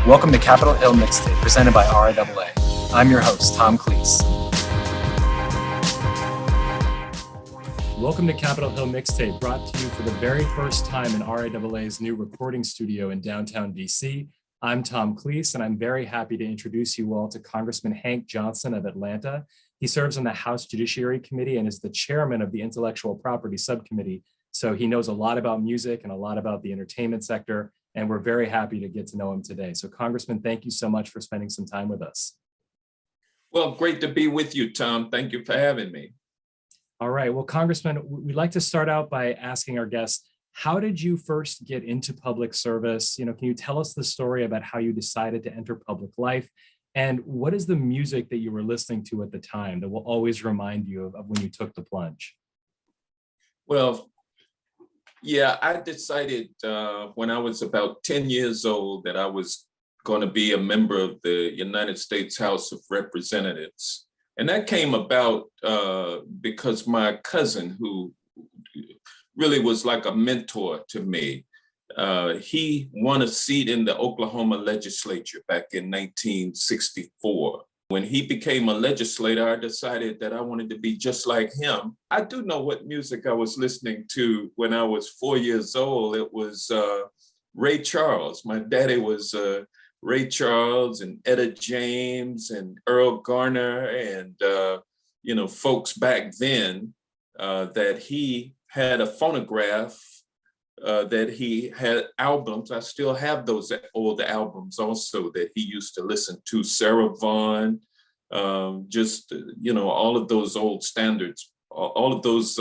Welcome to Capitol Hill Mixtape, presented by RIAA. I'm your host, Tom Cleese. Welcome to Capitol Hill Mixtape, brought to you for the very first time in RIAA's new recording studio in downtown DC. I'm Tom Cleese, and I'm very happy to introduce you all to Congressman Hank Johnson of Atlanta. He serves on the House Judiciary Committee and is the chairman of the Intellectual Property Subcommittee. So he knows a lot about music and a lot about the entertainment sector, and we're very happy to get to know him today. So Congressman, thank you so much for spending some time with us. Well, great to be with you, Tom. Thank you for having me. All right. Well, Congressman, we'd like to start out by asking our guests, how did you first get into public service? Can you tell us the story about how you decided to enter public life? And what is the music that you were listening to at the time that will always remind you of when you took the plunge? Well, yeah, I decided when I was about 10 years old that I was going to be a member of the United States House of Representatives. And that came about because my cousin, who really was like a mentor to me, he won a seat in the Oklahoma legislature back in 1964. When he became a legislator, I decided that I wanted to be just like him. I do know what music I was listening to when I was 4 years old. It was Ray Charles. My daddy was Ray Charles and Etta James and Earl Garner and, folks back then that he had a phonograph, that he had albums. I still have those old albums also that he used to listen to, Sarah Vaughan, all of those old standards, all of those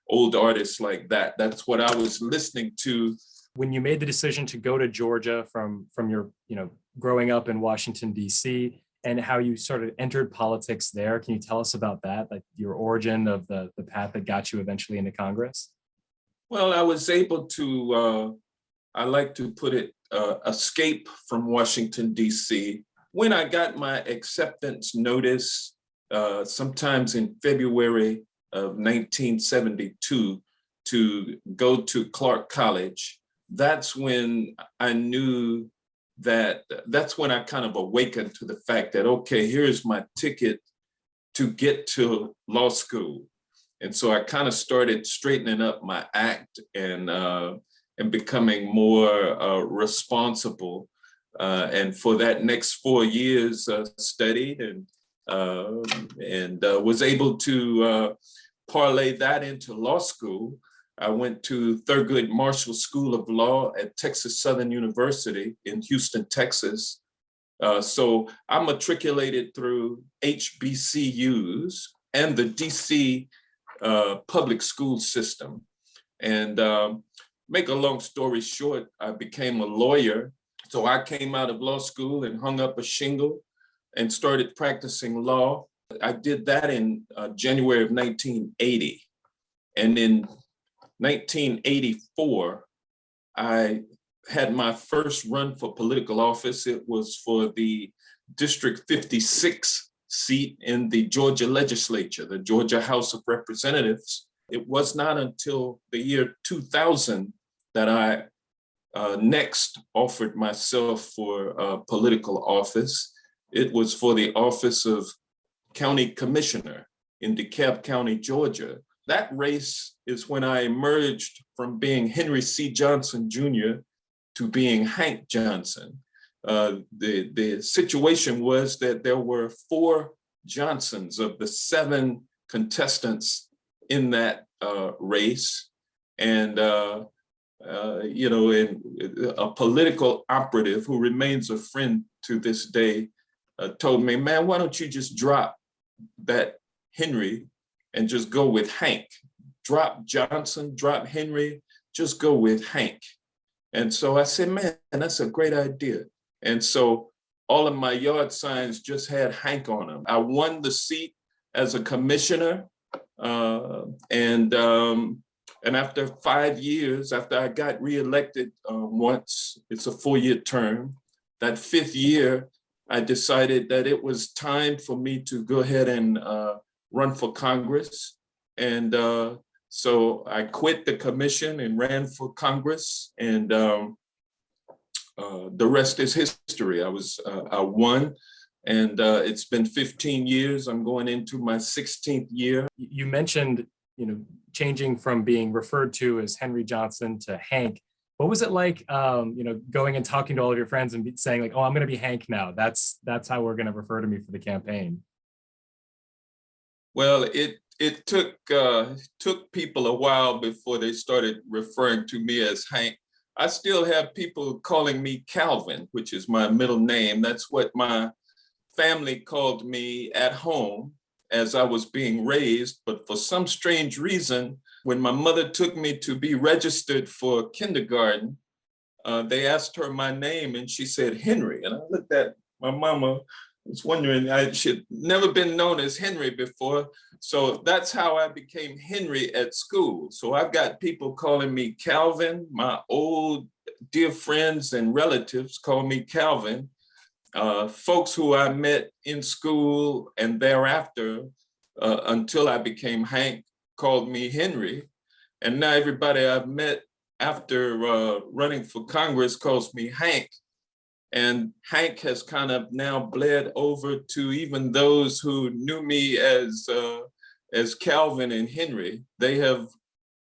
old artists like that. That's what I was listening to. When you made the decision to go to Georgia from your, growing up in Washington, D.C., and how you sort of entered politics there, can you tell us about that, like your origin of the path that got you eventually into Congress? Well, I was able to, I like to put it, escape from Washington, D.C. When I got my acceptance notice, sometimes in February of 1972, to go to Clark College, that's when I knew that's when I kind of awakened to the fact that, okay, here's my ticket to get to law school. And so I kind of started straightening up my act and becoming more responsible. And for that next 4 years, studied and was able to parlay that into law school. I went to Thurgood Marshall School of Law at Texas Southern University in Houston, Texas. So I matriculated through HBCUs and the DC public school system. And make a long story short, I became a lawyer. So I came out of law school and hung up a shingle and started practicing law. I did that in January of 1980. And in 1984, I had my first run for political office. It was for the District 56 seat in the Georgia legislature, the Georgia House of Representatives. It was not until the year 2000 that I next offered myself for political office. It was for the office of county commissioner in DeKalb County, Georgia. That race is when I emerged from being Henry C. Johnson Jr. to being Hank Johnson. The situation was that there were 4 Johnsons of the 7 contestants in that race. And, a political operative who remains a friend to this day told me, man, why don't you just drop that Henry and just go with Hank? Drop Johnson, drop Henry, just go with Hank. And so I said, man, that's a great idea. And so all of my yard signs just had Hank on them. I won the seat as a commissioner. And after 5 years, after I got reelected once, it's a 4-year term, that 5th year, I decided that it was time for me to go ahead and run for Congress. And so I quit the commission and ran for Congress. And the rest is history. I won, and it's been 15 years. I'm going into my 16th year. You mentioned, changing from being referred to as Henry Johnson to Hank. What was it like, going and talking to all of your friends and saying like, "Oh, I'm going to be Hank now. That's how we're going to refer to me for the campaign." Well, it took people a while before they started referring to me as Hank. I still have people calling me Calvin, which is my middle name. That's what my family called me at home as I was being raised. But for some strange reason, when my mother took me to be registered for kindergarten, they asked her my name and she said Henry. And I looked at my mama, was wondering, I should never been known as Henry before. So that's how I became Henry at school. So I've got people calling me Calvin. My old dear friends and relatives call me Calvin. Folks who I met in school and thereafter, until I became Hank, called me Henry. And now everybody I've met after running for Congress calls me Hank. And Hank has kind of now bled over to even those who knew me as Calvin and Henry. They have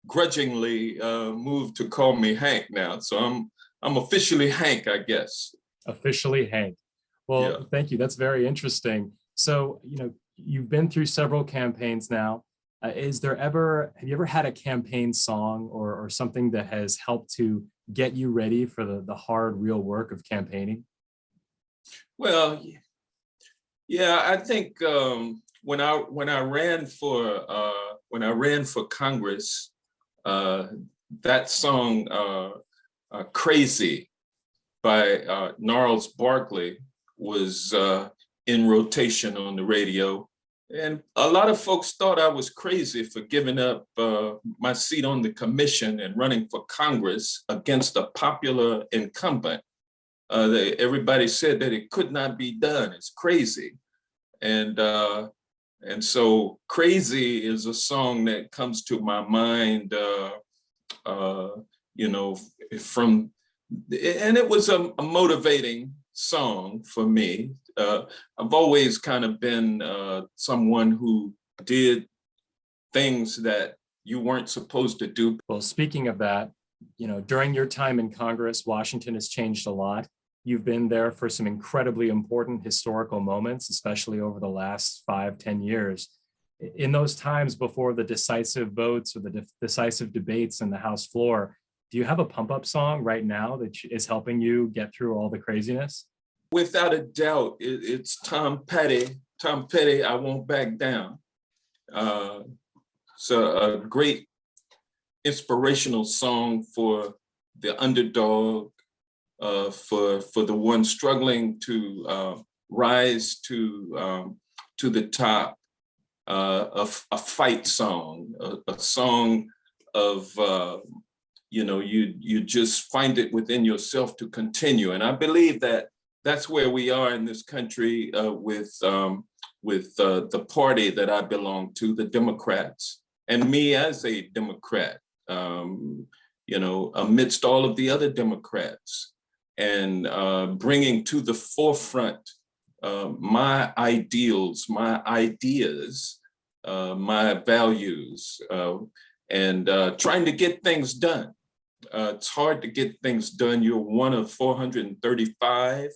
grudgingly moved to call me Hank now. So I'm officially Hank, I guess. Officially Hank. Well, Yeah. Thank you. That's very interesting. So, you've been through several campaigns now. Have you ever had a campaign song or something that has helped to get you ready for the hard, real work of campaigning? Well, yeah, I think when I ran for Congress, that song "Crazy" by Gnarls Barkley was in rotation on the radio. And a lot of folks thought I was crazy for giving up my seat on the commission and running for Congress against a popular incumbent. Everybody said that it could not be done. It's crazy. And so "Crazy" is a song that comes to my mind, and it was a motivating song for me. I've always kind of been someone who did things that you weren't supposed to do. Well, speaking of that, during your time in Congress, Washington has changed a lot. You've been there for some incredibly important historical moments, especially over the last 5-10 years. In those times before the decisive votes or the decisive debates in the House floor, do you have a pump-up song right now that is helping you get through all the craziness? Without a doubt, it's Tom Petty, "I Won't Back Down." It's a great inspirational song for the underdog, for the one struggling to rise to the top, a fight song, a song of you just find it within yourself to continue. And I believe that that's where we are in this country with the party that I belong to, the Democrats, and me as a Democrat, amidst all of the other Democrats, and bringing to the forefront my ideals, my ideas, my values, and trying to get things done. It's hard to get things done. You're one of 435.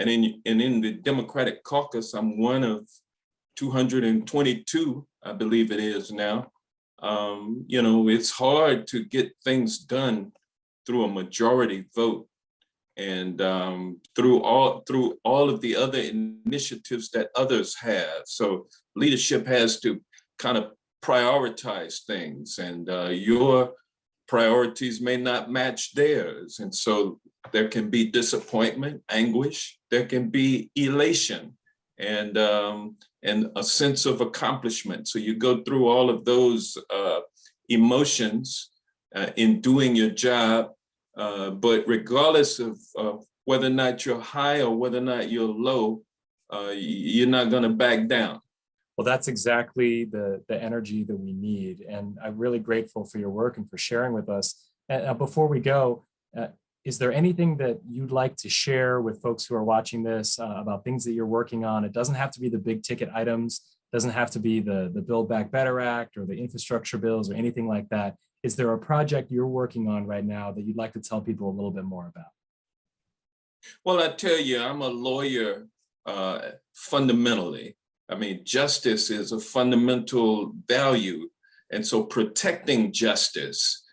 And in the Democratic caucus, I'm one of 222, I believe it is now. It's hard to get things done through a majority vote, and through all of the other initiatives that others have. So leadership has to kind of prioritize things, and your priorities may not match theirs. And so there can be disappointment, anguish, there can be elation, and a sense of accomplishment. So you go through all of those emotions in doing your job, but regardless of whether or not you're high or whether or not you're low, you're not gonna back down. Well, that's exactly the energy that we need. And I'm really grateful for your work and for sharing with us. Before we go, is there anything that you'd like to share with folks who are watching this about things that you're working on? It doesn't have to be the big ticket items, doesn't have to be the Build Back Better Act or the infrastructure bills or anything like that. Is there a project you're working on right now that you'd like to tell people a little bit more about? Well, I tell you, I'm a lawyer fundamentally. I mean, justice is a fundamental value. And so protecting justice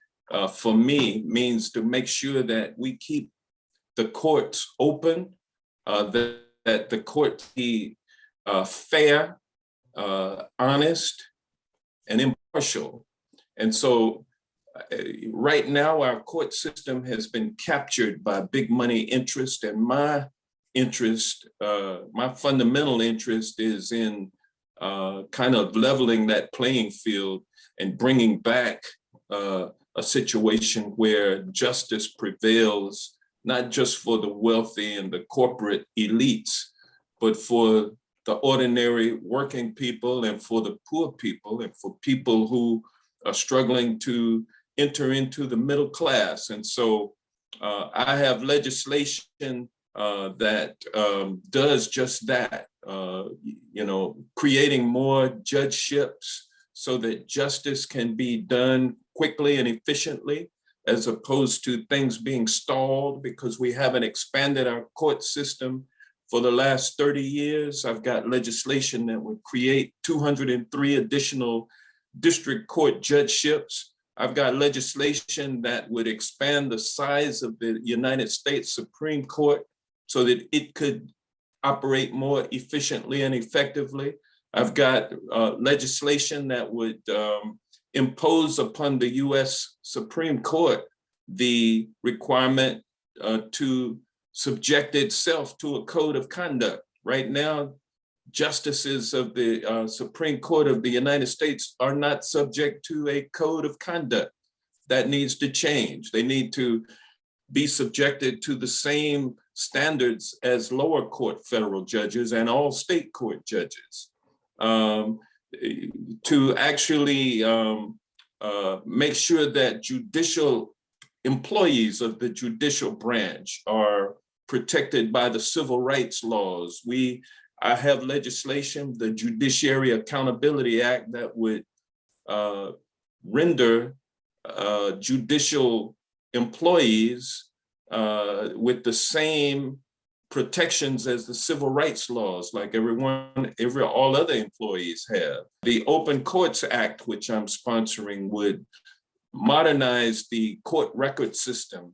for me means to make sure that we keep the courts open, that the courts be fair, honest, and impartial. And so right now, our court system has been captured by big money interest, and my interest, my fundamental interest is in kind of leveling that playing field and bringing back a situation where justice prevails, not just for the wealthy and the corporate elites, but for the ordinary working people and for the poor people and for people who are struggling to enter into the middle class. And so I have legislation that does just that, creating more judgeships so that justice can be done quickly and efficiently, as opposed to things being stalled because we haven't expanded our court system for the last 30 years. I've got legislation that would create 203 additional district court judgeships. I've got legislation that would expand the size of the United States Supreme Court so that it could operate more efficiently and effectively. I've got legislation that would impose upon the US Supreme Court the requirement to subject itself to a code of conduct. Right now, justices of the Supreme Court of the United States are not subject to a code of conduct. That needs to change. They need to be subjected to the same standards as lower court federal judges and all state court judges. To actually make sure that judicial employees of the judicial branch are protected by the civil rights laws. I have legislation, the Judiciary Accountability Act, that would render judicial employees with the same protections as the civil rights laws, like all other employees have. The Open Courts Act, which I'm sponsoring, would modernize the court record system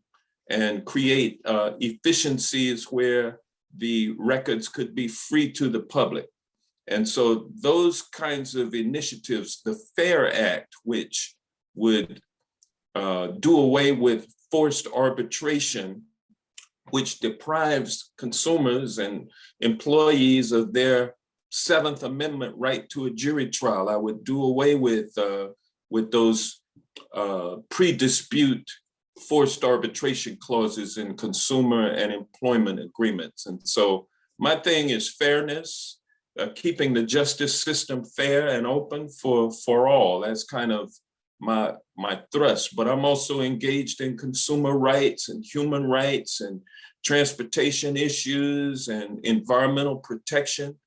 and create efficiencies where the records could be free to the public. And so those kinds of initiatives, the FAIR Act, which would do away with forced arbitration, which deprives consumers and employees of their Seventh Amendment right to a jury trial. I would do away with those pre-dispute forced arbitration clauses in consumer and employment agreements. And so my thing is fairness, keeping the justice system fair and open for all. That's kind of my thrust, but I'm also engaged in consumer rights and human rights and transportation issues and environmental protection,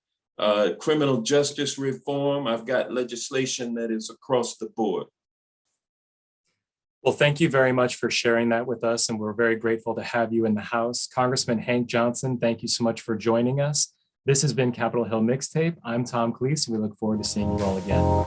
criminal justice reform. I've got legislation that is across the board. Well, thank you very much for sharing that with us, and we're very grateful to have you in the House. Congressman Hank Johnson, thank you so much for joining us. This has been Capitol Hill Mixtape. I'm Tom Cleese, and we look forward to seeing you all again.